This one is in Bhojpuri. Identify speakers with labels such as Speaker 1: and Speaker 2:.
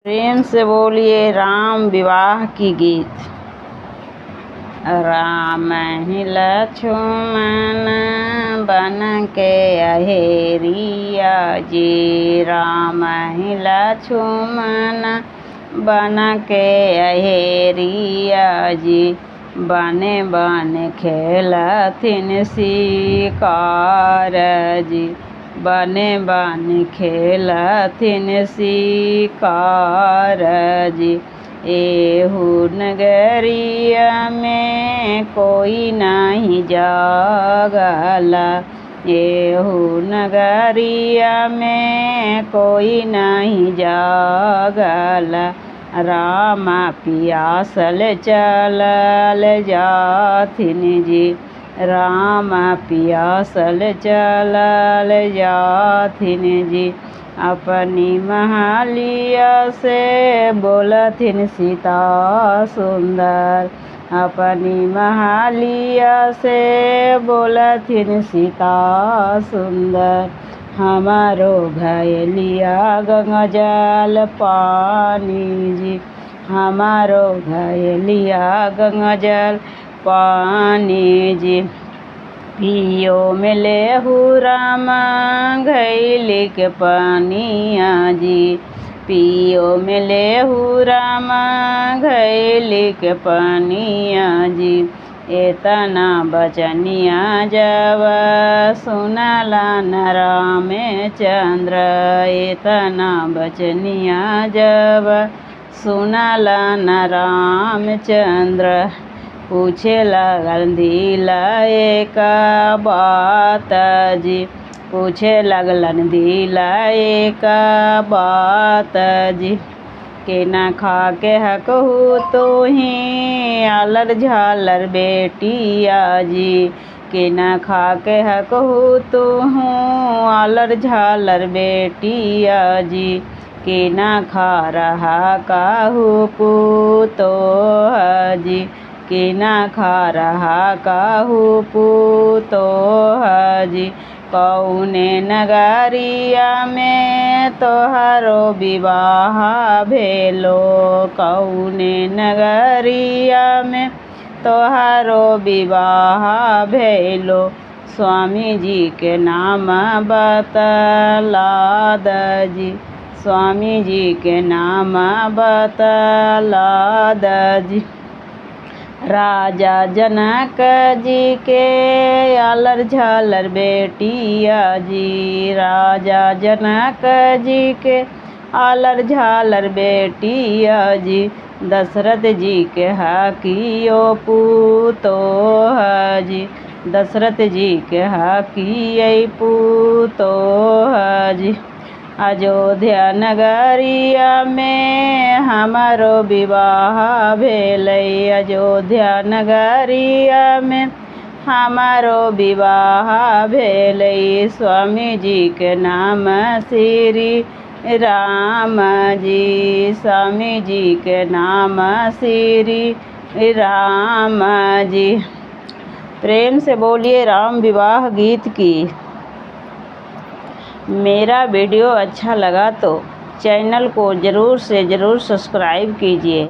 Speaker 1: प्रेम से बोलिए राम विवाह की गीत। राम ही लक्ष्मण बन के अहेरिया जी, राम ही लक्ष्मण बन के अहेरिया जी, बने बने खेलथिन शिकार जी, बने बने खेलथिन शिकार जी। एहू नगरिया में कोई नहीं जागला, एहू नगरिया में कोई नहीं जागला। राम पियासल चलल जाथिन जी, राम पियासल चलल जाथिन जी। अपनी महलिया से बोलथिन सीता सुंदर, अपनी महलिया से बोलथिन सीता सुंदर। हमारो घैलिया गंगा जल पानी जी, हमारो घैलिया गंगा जल पानी जी। पियो में लेहू रामा घैली के पानिया जी, पियो में लेहू रामा घैली के पानिया जी। एतना बचनिया जब सुनला न राम चंद्र, एतना बचनिया जब सुनला न राम चंद्र। पूछे लगल दिला एक बात जी, पूछे लगलन दिला एक बात जी। के न खा के हकहू तो ही आलर झालर बेटिया जी, के न खा के हकहू तो हूँ आलर झालर बेटिया जी। के न खा रहा काहू पूतो जी, के न खा रहा काहू पूतो जी। कौने नगरिया में तोहरो विवाह भेलो, कौने नगरिया में तोहरो विवाह भेलो। स्वामी जी के नाम बतला दजी, स्वामी जी के नाम बतला दजी। राजा जनक जी के आलर झालर बेटिया जी, राजा जनक जी के आलर झालर बेटिया जी। दशरथ जी के हकियो पूतो जी, दशरथ जी के हकियो पूतो जी। अयोध्या नगरिया में हमारो विवाह भेलै, अयोध्या नगरिया में हमारो विवाह भेलै। स्वामी जी के नाम श्री राम जी, स्वामी जी के नाम श्री राम जी। प्रेम से बोलिए राम विवाह गीत की। मेरा वीडियो अच्छा लगा तो चैनल को ज़रूर से ज़रूर सब्सक्राइब कीजिए।